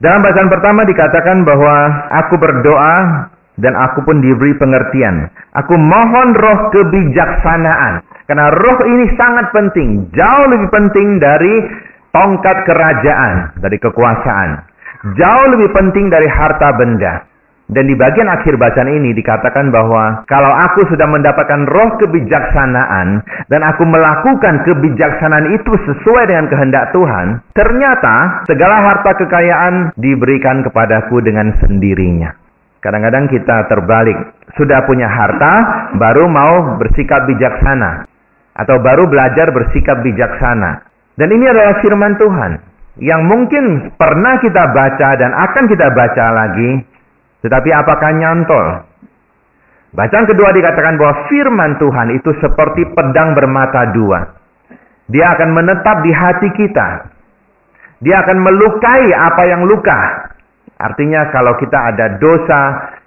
Dalam bacaan pertama dikatakan bahwa aku berdoa dan aku pun diberi pengertian. Aku mohon roh kebijaksanaan. Karena roh ini sangat penting. Jauh lebih penting dari tongkat kerajaan, dari kekuasaan. Jauh lebih penting dari harta benda. Dan di bagian akhir bacaan ini dikatakan bahwa kalau aku sudah mendapatkan roh kebijaksanaan dan aku melakukan kebijaksanaan itu sesuai dengan kehendak Tuhan, ternyata segala harta kekayaan diberikan kepadaku dengan sendirinya. Kadang-kadang kita terbalik, sudah punya harta baru mau bersikap bijaksana atau baru belajar bersikap bijaksana. Dan ini adalah firman Tuhan yang mungkin pernah kita baca dan akan kita baca lagi. Tetapi apakah nyantol? Bacaan kedua dikatakan bahwa firman Tuhan itu seperti pedang bermata dua. Dia akan menetap di hati kita. Dia akan melukai apa yang luka. Artinya kalau kita ada dosa,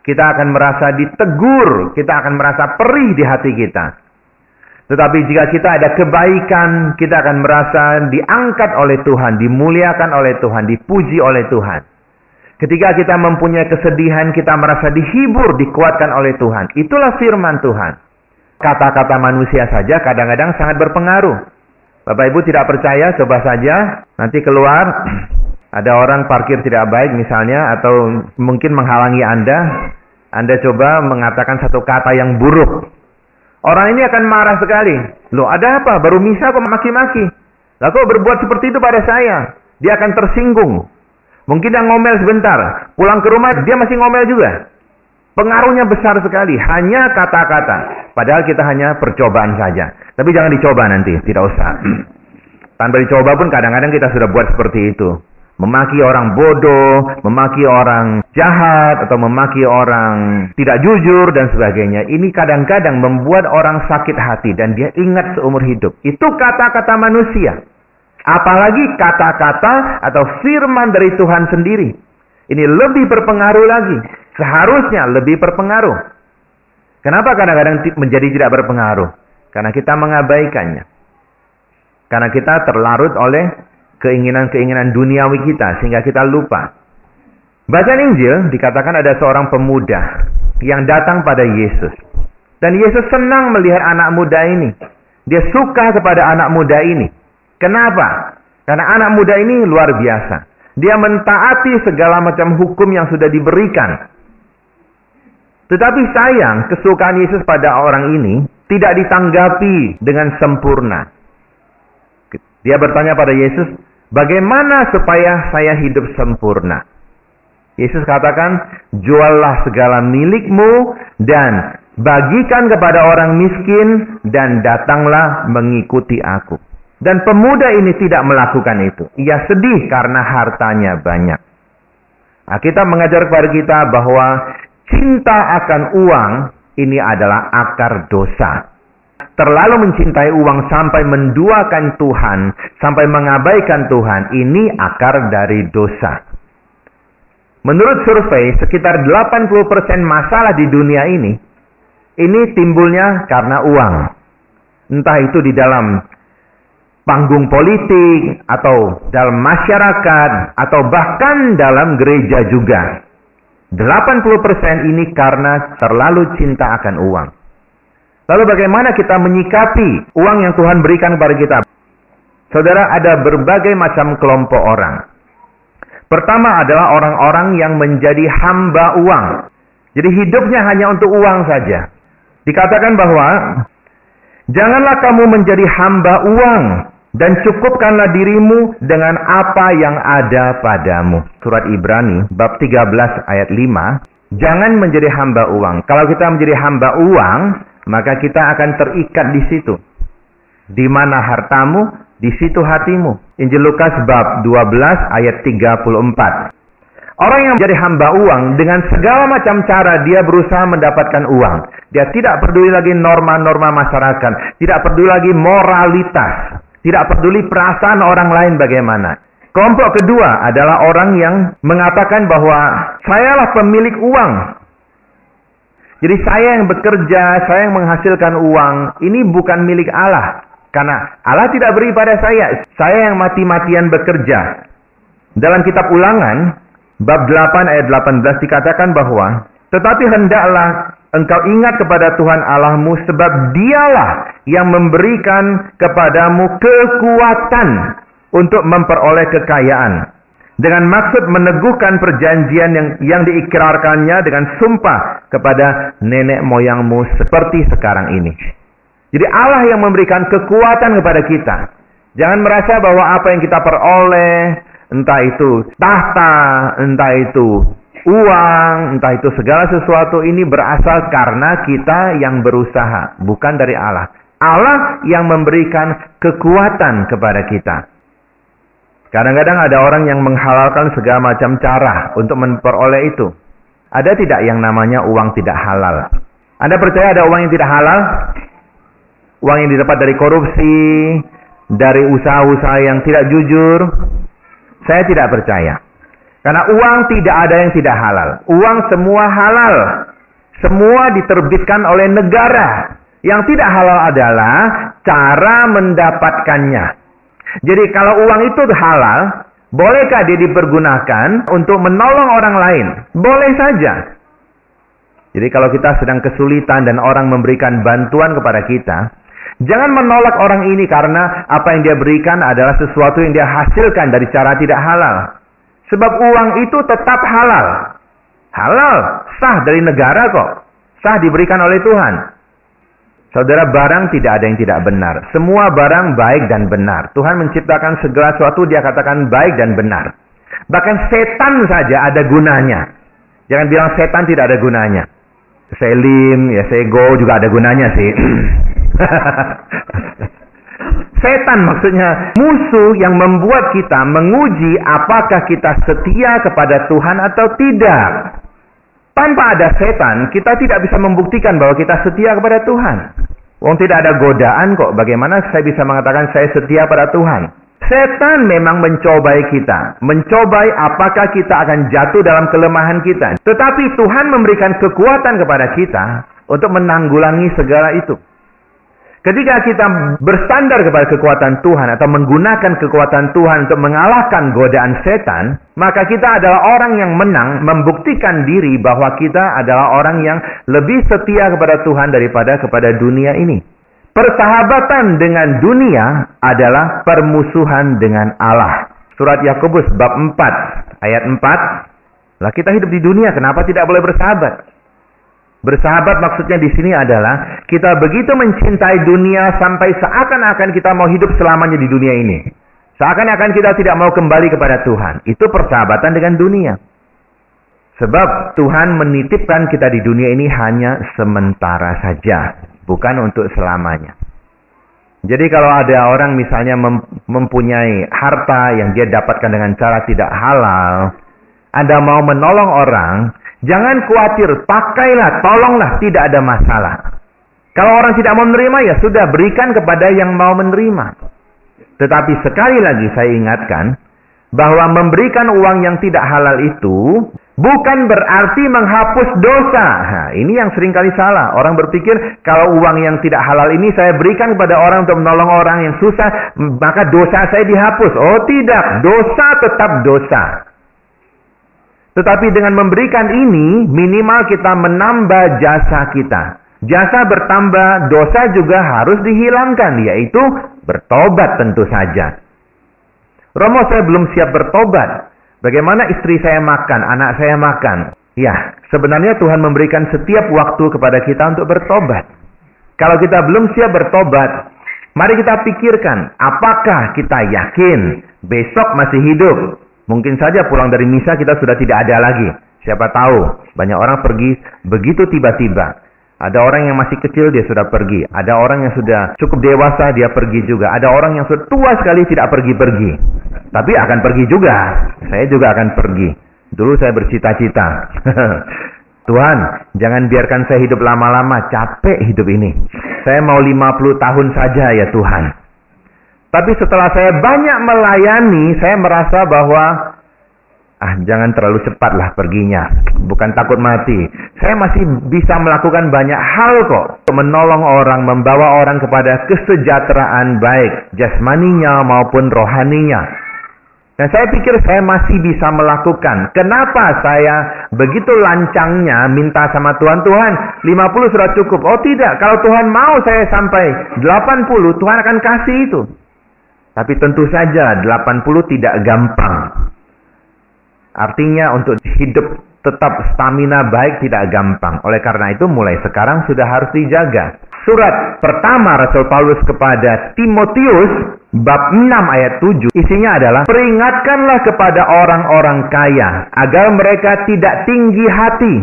kita akan merasa ditegur. Kita akan merasa perih di hati kita. Tetapi jika kita ada kebaikan, kita akan merasa diangkat oleh Tuhan, dimuliakan oleh Tuhan, dipuji oleh Tuhan. Ketika kita mempunyai kesedihan, kita merasa dihibur, dikuatkan oleh Tuhan. Itulah firman Tuhan. Kata-kata manusia saja kadang-kadang sangat berpengaruh. Bapak Ibu tidak percaya, coba saja. Nanti keluar, ada orang parkir tidak baik misalnya, atau mungkin menghalangi Anda. Anda coba mengatakan satu kata yang buruk. Orang ini akan marah sekali. Loh, ada apa? Baru misa kok maki-maki. Lah kok berbuat seperti itu pada saya? Dia akan tersinggung. Mungkin dia ngomel sebentar, pulang ke rumah dia masih ngomel juga. Pengaruhnya besar sekali, hanya kata-kata. Padahal kita hanya percobaan saja. Tapi jangan dicoba nanti, tidak usah. Tanpa dicoba pun kadang-kadang kita sudah buat seperti itu. Memaki orang bodoh, memaki orang jahat, atau memaki orang tidak jujur, dan sebagainya. Ini kadang-kadang membuat orang sakit hati, dan dia ingat seumur hidup. Itu kata-kata manusia. Apalagi kata-kata atau firman dari Tuhan sendiri. Ini lebih berpengaruh lagi. Seharusnya lebih berpengaruh. Kenapa kadang-kadang menjadi tidak berpengaruh? Karena kita mengabaikannya. Karena kita terlarut oleh keinginan-keinginan duniawi kita. Sehingga kita lupa. Bacaan Injil dikatakan ada seorang pemuda yang datang pada Yesus. Dan Yesus senang melihat anak muda ini. Dia suka kepada anak muda ini. Kenapa? Karena anak muda ini luar biasa. Dia mentaati segala macam hukum yang sudah diberikan. Tetapi sayang, kesukaan Yesus pada orang ini tidak ditanggapi dengan sempurna. Dia bertanya pada Yesus, bagaimana supaya saya hidup sempurna? Yesus katakan, juallah segala milikmu dan bagikan kepada orang miskin dan datanglah mengikuti aku. Dan pemuda ini tidak melakukan itu. Ia sedih karena hartanya banyak. Nah, kita mengajar kepada kita bahwa cinta akan uang ini adalah akar dosa. Terlalu mencintai uang sampai menduakan Tuhan, sampai mengabaikan Tuhan, ini akar dari dosa. Menurut survei, sekitar 80% masalah di dunia ini timbulnya karena uang. Entah itu di dalam panggung politik, atau dalam masyarakat, atau bahkan dalam gereja juga. 80% ini karena terlalu cinta akan uang. Lalu bagaimana kita menyikapi uang yang Tuhan berikan kepada kita? Saudara, ada berbagai macam kelompok orang. Pertama adalah orang-orang yang menjadi hamba uang. Jadi hidupnya hanya untuk uang saja. Dikatakan bahwa janganlah kamu menjadi hamba uang, dan cukupkanlah dirimu dengan apa yang ada padamu. Surat Ibrani, bab 13 ayat 5. Jangan menjadi hamba uang. Kalau kita menjadi hamba uang, maka kita akan terikat di situ. Di mana hartamu, di situ hatimu. Injil Lukas bab 12 ayat 34. Orang yang menjadi hamba uang, dengan segala macam cara dia berusaha mendapatkan uang. Dia tidak peduli lagi norma-norma masyarakat. Tidak peduli lagi moralitas. Tidak peduli perasaan orang lain bagaimana. Kelompok kedua adalah orang yang mengatakan bahwa sayalah pemilik uang. Jadi saya yang bekerja, saya yang menghasilkan uang. Ini bukan milik Allah. Karena Allah tidak beri pada saya. Saya yang mati-matian bekerja. Dalam kitab Ulangan, bab 8 ayat 18 dikatakan bahwa, tetapi hendaklah engkau ingat kepada Tuhan Allahmu, sebab Dialah yang memberikan kepadamu kekuatan untuk memperoleh kekayaan, dengan maksud meneguhkan perjanjian yang diikrarkannya dengan sumpah kepada nenek moyangmu seperti sekarang ini. Jadi Allah yang memberikan kekuatan kepada kita. Jangan merasa bahwa apa yang kita peroleh, entah itu tahta, entah itu uang, entah itu segala sesuatu ini berasal karena kita yang berusaha, bukan dari Allah. Allah yang memberikan kekuatan kepada kita. Kadang-kadang ada orang yang menghalalkan segala macam cara untuk memperoleh itu. Ada tidak yang namanya uang tidak halal? Anda percaya ada uang yang tidak halal? Uang yang didapat dari korupsi, dari usaha-usaha yang tidak jujur? Saya tidak percaya. Karena uang tidak ada yang tidak halal. Uang semua halal. Semua diterbitkan oleh negara. Yang tidak halal adalah cara mendapatkannya. Jadi kalau uang itu halal, bolehkah dia dipergunakan untuk menolong orang lain? Boleh saja. Jadi kalau kita sedang kesulitan dan orang memberikan bantuan kepada kita, jangan menolak orang ini karena apa yang dia berikan adalah sesuatu yang dia hasilkan dari cara tidak halal. Sebab uang itu tetap halal. Halal, sah dari negara kok. Sah diberikan oleh Tuhan. Saudara, barang tidak ada yang tidak benar. Semua barang baik dan benar. Tuhan menciptakan segala sesuatu, Dia katakan baik dan benar. Bahkan setan saja ada gunanya. Jangan bilang setan tidak ada gunanya. Selim, ya sego juga ada gunanya sih. Setan maksudnya musuh yang membuat kita menguji apakah kita setia kepada Tuhan atau tidak. Tanpa ada setan, kita tidak bisa membuktikan bahwa kita setia kepada Tuhan. Wong tidak ada godaan kok. Bagaimana saya bisa mengatakan saya setia pada Tuhan? Setan memang mencobai kita. Mencobai apakah kita akan jatuh dalam kelemahan kita. Tetapi Tuhan memberikan kekuatan kepada kita untuk menanggulangi segala itu. Ketika kita bersandar kepada kekuatan Tuhan atau menggunakan kekuatan Tuhan untuk mengalahkan godaan setan, maka kita adalah orang yang menang, membuktikan diri bahwa kita adalah orang yang lebih setia kepada Tuhan daripada kepada dunia ini. Persahabatan dengan dunia adalah permusuhan dengan Allah. Surat Yakobus bab 4 ayat 4. Lah kita hidup di dunia, kenapa tidak boleh bersahabat? Bersahabat maksudnya di sini adalah kita begitu mencintai dunia sampai seakan-akan kita mau hidup selamanya di dunia ini. Seakan-akan kita tidak mau kembali kepada Tuhan. Itu persahabatan dengan dunia. Sebab Tuhan menitipkan kita di dunia ini hanya sementara saja, bukan untuk selamanya. Jadi kalau ada orang misalnya mempunyai harta yang dia dapatkan dengan cara tidak halal, Anda mau menolong orang, jangan khawatir, pakailah, tolonglah, tidak ada masalah. Kalau orang tidak mau menerima, ya sudah, berikan kepada yang mau menerima. Tetapi sekali lagi saya ingatkan, bahwa memberikan uang yang tidak halal itu, bukan berarti menghapus dosa. Nah, ini yang seringkali salah. Orang berpikir, kalau uang yang tidak halal ini saya berikan kepada orang untuk menolong orang yang susah, maka dosa saya dihapus. Oh tidak, dosa tetap dosa. Tetapi dengan memberikan ini, minimal kita menambah jasa kita. Jasa bertambah, dosa juga harus dihilangkan, yaitu bertobat tentu saja. Romo, saya belum siap bertobat. Bagaimana istri saya makan, anak saya makan? Ya, sebenarnya Tuhan memberikan setiap waktu kepada kita untuk bertobat. Kalau kita belum siap bertobat, mari kita pikirkan, apakah kita yakin besok masih hidup? Mungkin saja pulang dari misa kita sudah tidak ada lagi. Siapa tahu, banyak orang pergi begitu tiba-tiba. Ada orang yang masih kecil, dia sudah pergi. Ada orang yang sudah cukup dewasa, dia pergi juga. Ada orang yang sudah tua sekali, tidak pergi-pergi. Tapi akan pergi juga. Saya juga akan pergi. Dulu saya bercita-cita. Tuhan, jangan biarkan saya hidup lama-lama. Capek hidup ini. Saya mau 50 tahun saja ya Tuhan. Tapi setelah saya banyak melayani, saya merasa bahwa jangan terlalu cepatlah perginya. Bukan takut mati. Saya masih bisa melakukan banyak hal kok. Menolong orang, membawa orang kepada kesejahteraan baik jasmaninya maupun rohaninya. Dan saya pikir saya masih bisa melakukan. Kenapa saya begitu lancangnya minta sama Tuhan, Tuhan 50 sudah cukup. Oh tidak, kalau Tuhan mau saya sampai 80, Tuhan akan kasih itu. Tapi tentu saja 80 tidak gampang. Artinya untuk hidup tetap stamina baik tidak gampang. Oleh karena itu mulai sekarang sudah harus dijaga. Surat pertama Rasul Paulus kepada Timotius bab 6 ayat 7 isinya adalah, peringatkanlah kepada orang-orang kaya agar mereka tidak tinggi hati,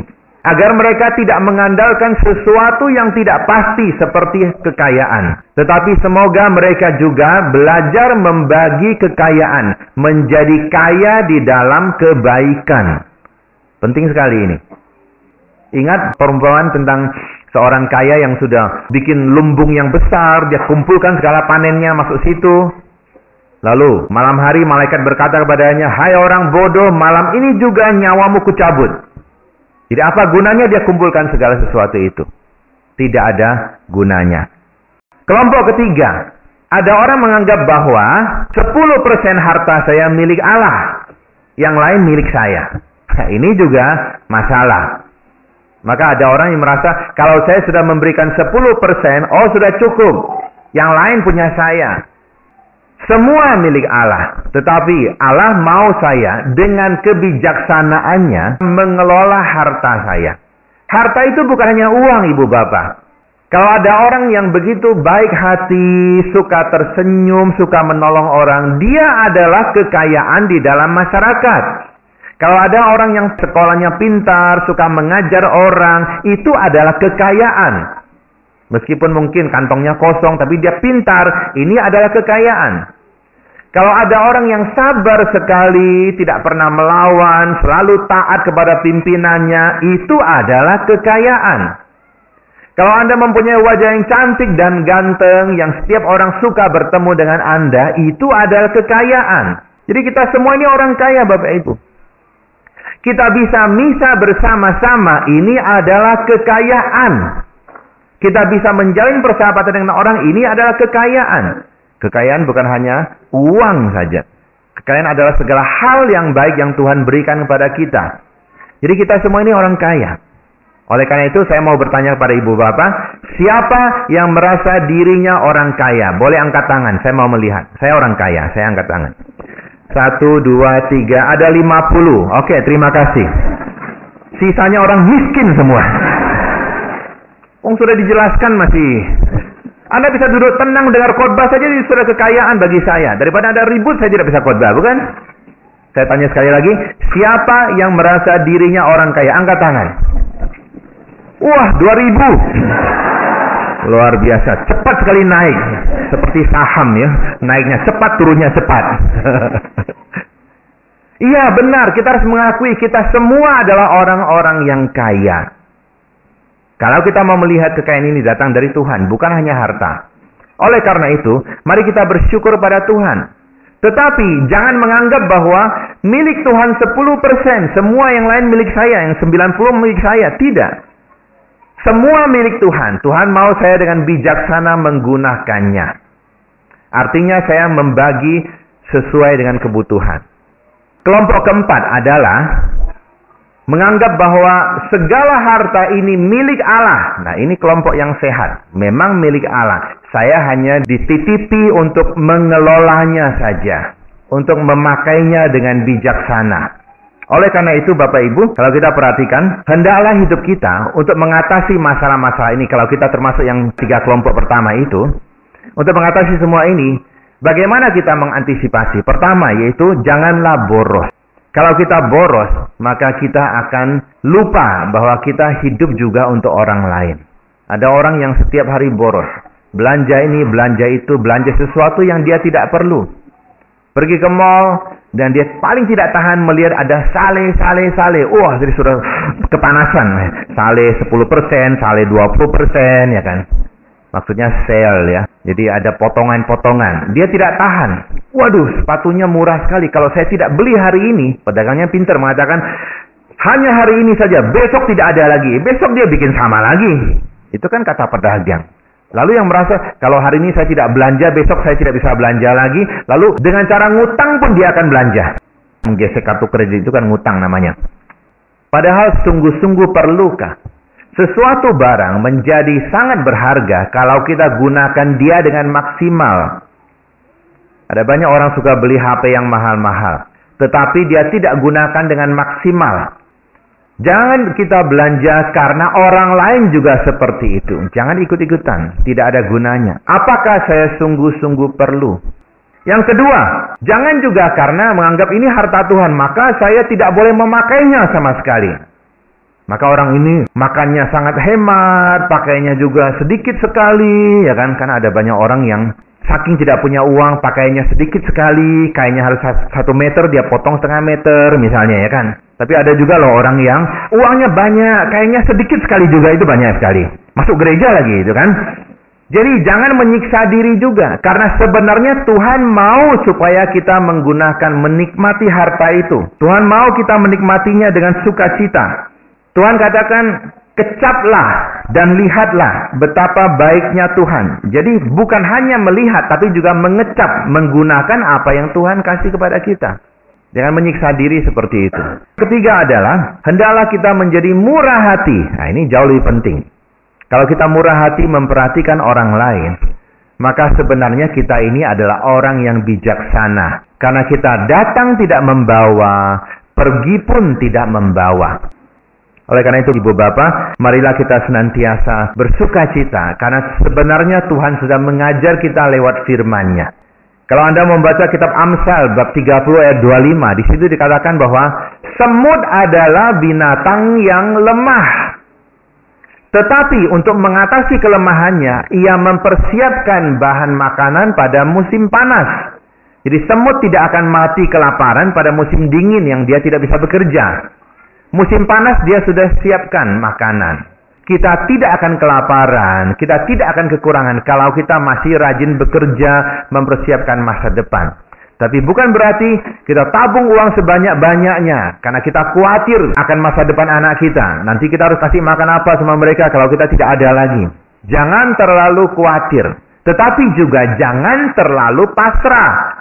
agar mereka tidak mengandalkan sesuatu yang tidak pasti seperti kekayaan, tetapi semoga mereka juga belajar membagi kekayaan, menjadi kaya di dalam kebaikan. Penting sekali ini. Ingat perumpamaan tentang seorang kaya yang sudah bikin lumbung yang besar, dia kumpulkan segala panennya masuk situ. Lalu malam hari malaikat berkata kepadanya, hai orang bodoh, malam ini juga nyawamu kucabut. Jadi apa gunanya dia kumpulkan segala sesuatu itu? Tidak ada gunanya. Kelompok ketiga, ada orang menganggap bahwa 10% harta saya milik Allah, yang lain milik saya. Nah, ini juga masalah. Maka ada orang yang merasa, kalau saya sudah memberikan 10%, oh sudah cukup. Yang lain punya saya. Semua milik Allah. Tetapi Allah mau saya dengan kebijaksanaannya mengelola harta saya. Harta itu bukan hanya uang, ibu bapak. Kalau ada orang yang begitu baik hati, suka tersenyum, suka menolong orang, dia adalah kekayaan di dalam masyarakat. Kalau ada orang yang sekolahnya pintar, suka mengajar orang, itu adalah kekayaan. Meskipun mungkin kantongnya kosong, tapi dia pintar, ini adalah kekayaan. Kalau ada orang yang sabar sekali, tidak pernah melawan, selalu taat kepada pimpinannya, itu adalah kekayaan. Kalau Anda mempunyai wajah yang cantik dan ganteng, yang setiap orang suka bertemu dengan Anda, itu adalah kekayaan. Jadi kita semua ini orang kaya, Bapak Ibu. Kita bisa misa bersama-sama, ini adalah kekayaan. Kita bisa menjalin persahabatan dengan orang, ini adalah kekayaan. Kekayaan bukan hanya uang saja. Kekayaan adalah segala hal yang baik yang Tuhan berikan kepada kita. Jadi kita semua ini orang kaya. Oleh karena itu saya mau bertanya kepada ibu bapak, siapa yang merasa dirinya orang kaya? Boleh angkat tangan, saya mau melihat. Saya orang kaya, saya angkat tangan. 1, 2, 3, ada 50. Oke, terima kasih. Sisanya orang miskin semua. Sudah dijelaskan masih. Anda bisa duduk tenang dengar khotbah saja, itu sudah kekayaan bagi saya. Daripada ada ribut, saya tidak bisa khotbah, bukan? Saya tanya sekali lagi, siapa yang merasa dirinya orang kaya? Angkat tangan. Wah, 2000. Luar biasa, cepat sekali naik. Seperti saham ya, naiknya cepat, turunnya cepat. Iya benar, kita harus mengakui kita semua adalah orang-orang yang kaya. Kalau kita mau melihat kekayaan ini datang dari Tuhan, bukan hanya harta. Oleh karena itu, mari kita bersyukur pada Tuhan. Tetapi jangan menganggap bahwa milik Tuhan 10%, semua yang lain milik saya, yang 90 milik saya. Tidak. Semua milik Tuhan. Tuhan mau saya dengan bijaksana menggunakannya. Artinya saya membagi sesuai dengan kebutuhan. Kelompok keempat adalah menganggap bahwa segala harta ini milik Allah. Nah, ini kelompok yang sehat. Memang milik Allah. Saya hanya dititipi untuk mengelolanya saja. Untuk memakainya dengan bijaksana. Oleh karena itu Bapak Ibu, kalau kita perhatikan, hendaklah hidup kita untuk mengatasi masalah-masalah ini. Kalau kita termasuk yang 3 kelompok pertama itu, untuk mengatasi semua ini, bagaimana kita mengantisipasi? Pertama yaitu janganlah boros. Kalau kita boros, maka kita akan lupa bahwa kita hidup juga untuk orang lain. Ada orang yang setiap hari boros. Belanja ini, belanja itu, belanja sesuatu yang dia tidak perlu. Pergi ke mall, dan dia paling tidak tahan melihat ada sale. Wah, jadi sudah kepanasan. Sale 10%, sale 20%, ya kan. Maksudnya sale ya. Jadi ada potongan-potongan. Dia tidak tahan. Waduh, sepatunya murah sekali. Kalau saya tidak beli hari ini, pedagangnya pintar mengatakan, hanya hari ini saja, besok tidak ada lagi. Besok dia bikin sama lagi. Itu kan kata pedagang. Lalu yang merasa, kalau hari ini saya tidak belanja, besok saya tidak bisa belanja lagi. Lalu dengan cara ngutang pun dia akan belanja. Menggesek kartu kredit itu kan ngutang namanya. Padahal sungguh-sungguh perlukah sesuatu barang menjadi sangat berharga kalau kita gunakan dia dengan maksimal? Ada banyak orang suka beli HP yang mahal-mahal, tetapi dia tidak gunakan dengan maksimal. Jangan kita belanja karena orang lain juga seperti itu. Jangan ikut-ikutan, tidak ada gunanya. Apakah saya sungguh-sungguh perlu? Yang kedua, jangan juga karena menganggap ini harta Tuhan, maka saya tidak boleh memakainya sama sekali. Maka orang ini makannya sangat hemat, pakainya juga sedikit sekali, ya kan? Karena ada banyak orang yang saking tidak punya uang, pakainya sedikit sekali, kayaknya harus 1 meter, dia potong 1/2 meter misalnya, ya kan? Tapi ada juga loh orang yang uangnya banyak, kayaknya sedikit sekali juga, itu banyak sekali. Masuk gereja lagi, itu kan? Jadi jangan menyiksa diri juga, karena sebenarnya Tuhan mau supaya kita menikmati harta itu. Tuhan mau kita menikmatinya dengan sukacita. Tuhan katakan, kecaplah dan lihatlah betapa baiknya Tuhan. Jadi bukan hanya melihat, tapi juga mengecap, menggunakan apa yang Tuhan kasih kepada kita. Jangan menyiksa diri seperti itu. Ketiga adalah, hendaklah kita menjadi murah hati. Nah, ini jauh lebih penting. Kalau kita murah hati memperhatikan orang lain, maka sebenarnya kita ini adalah orang yang bijaksana. Karena kita datang tidak membawa, pergi pun tidak membawa. Oleh karena itu, Ibu Bapak, marilah kita senantiasa bersukacita. Karena sebenarnya Tuhan sudah mengajar kita lewat firman-Nya. Kalau Anda membaca kitab Amsal bab 30 ayat 25, di situ dikatakan bahwa semut adalah binatang yang lemah. Tetapi untuk mengatasi kelemahannya, ia mempersiapkan bahan makanan pada musim panas. Jadi semut tidak akan mati kelaparan pada musim dingin yang dia tidak bisa bekerja. Musim panas dia sudah siapkan makanan. Kita tidak akan kelaparan, kita tidak akan kekurangan kalau kita masih rajin bekerja mempersiapkan masa depan. Tapi bukan berarti kita tabung uang sebanyak-banyaknya karena kita khawatir akan masa depan anak kita. Nanti kita harus kasih makan apa sama mereka kalau kita tidak ada lagi. Jangan terlalu khawatir, tetapi juga jangan terlalu pasrah.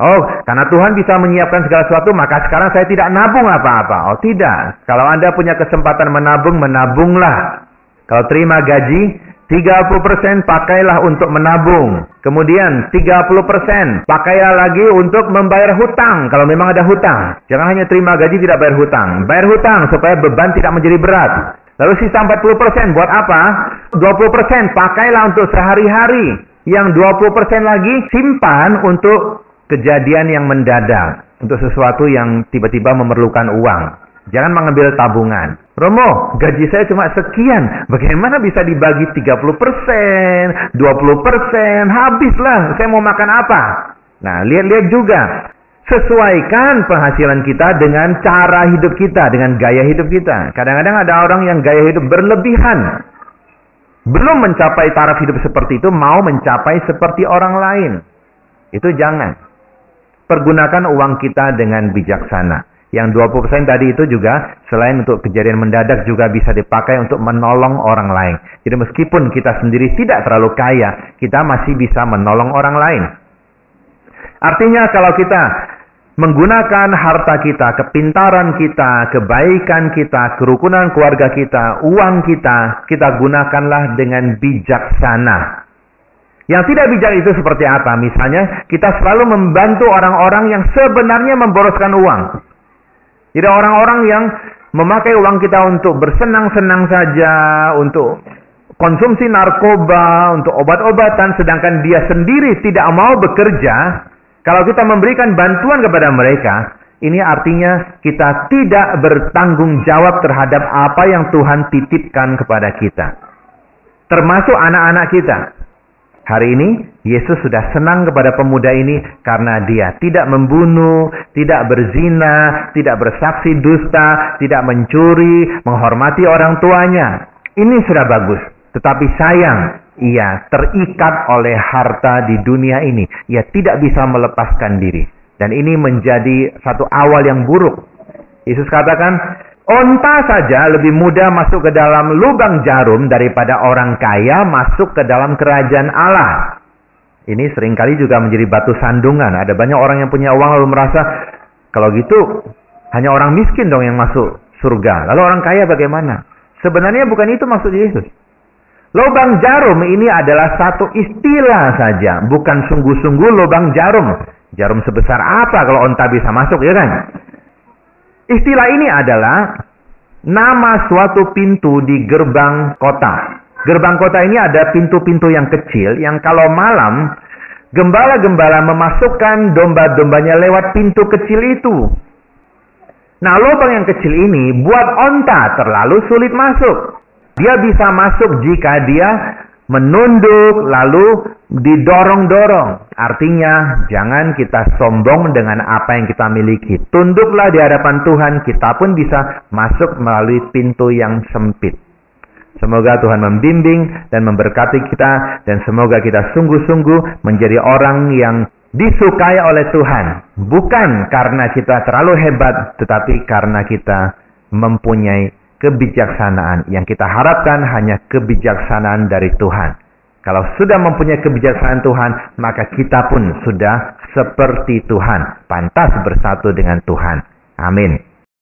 Oh, karena Tuhan bisa menyiapkan segala sesuatu, maka sekarang saya tidak nabung apa-apa. Oh, tidak. Kalau Anda punya kesempatan menabung, menabunglah. Kalau terima gaji, 30% pakailah untuk menabung. Kemudian 30% pakailah lagi untuk membayar hutang kalau memang ada hutang. Jangan hanya terima gaji tidak bayar hutang. Bayar hutang supaya beban tidak menjadi berat. Lalu sisa 40% buat apa? 20% pakailah untuk sehari-hari. Yang 20% lagi simpan untuk kejadian yang mendadak. Untuk sesuatu yang tiba-tiba memerlukan uang. Jangan mengambil tabungan. Romo, gaji saya cuma sekian. Bagaimana bisa dibagi 30%, 20%? Habislah, saya mau makan apa? Nah, lihat-lihat juga. Sesuaikan penghasilan kita dengan cara hidup kita, dengan gaya hidup kita. Kadang-kadang ada orang yang gaya hidup berlebihan. Belum mencapai taraf hidup seperti itu, mau mencapai seperti orang lain. Itu jangan. Pergunakan uang kita dengan bijaksana. Yang 20% tadi itu juga selain untuk kejadian mendadak juga bisa dipakai untuk menolong orang lain. Jadi meskipun kita sendiri tidak terlalu kaya, kita masih bisa menolong orang lain. Artinya kalau kita menggunakan harta kita, kepintaran kita, kebaikan kita, kerukunan keluarga kita, uang kita, kita gunakanlah dengan bijaksana. Yang tidak bijak itu seperti apa? Misalnya kita selalu membantu orang-orang yang sebenarnya memboroskan uang. Jadi orang-orang yang memakai uang kita untuk bersenang-senang saja, untuk konsumsi narkoba, untuk obat-obatan, sedangkan dia sendiri tidak mau bekerja, kalau kita memberikan bantuan kepada mereka, ini artinya kita tidak bertanggung jawab terhadap apa yang Tuhan titipkan kepada kita. Termasuk anak-anak kita. Hari ini, Yesus sudah senang kepada pemuda ini karena dia tidak membunuh, tidak berzina, tidak bersaksi dusta, tidak mencuri, menghormati orang tuanya. Ini sudah bagus. Tetapi sayang, ia terikat oleh harta di dunia ini. Ia tidak bisa melepaskan diri. Dan ini menjadi satu awal yang buruk. Yesus katakan, Onta saja lebih mudah masuk ke dalam lubang jarum daripada orang kaya masuk ke dalam kerajaan Allah. Ini seringkali juga menjadi batu sandungan. Ada banyak orang yang punya uang lalu merasa, kalau gitu hanya orang miskin dong yang masuk surga. Lalu orang kaya bagaimana? Sebenarnya bukan itu maksud Yesus. Lubang jarum ini adalah satu istilah saja, bukan sungguh-sungguh lubang jarum. Jarum sebesar apa kalau onta bisa masuk, ya kan? Istilah ini adalah nama suatu pintu di gerbang kota. Gerbang kota ini ada pintu-pintu yang kecil yang kalau malam gembala-gembala memasukkan domba-dombanya lewat pintu kecil itu. Nah, lubang yang kecil ini buat onta terlalu sulit masuk. Dia bisa masuk jika dia menunduk lalu didorong-dorong. Artinya, jangan kita sombong dengan apa yang kita miliki. Tunduklah di hadapan Tuhan, kita pun bisa masuk melalui pintu yang sempit. Semoga Tuhan membimbing dan memberkati kita, dan semoga kita sungguh-sungguh menjadi orang yang disukai oleh Tuhan. Bukan karena kita terlalu hebat, tetapi karena kita mempunyai kebijaksanaan. Yang kita harapkan hanya kebijaksanaan dari Tuhan. Kalau sudah mempunyai kebijaksanaan Tuhan, maka kita pun sudah seperti Tuhan. Pantas bersatu dengan Tuhan. Amin.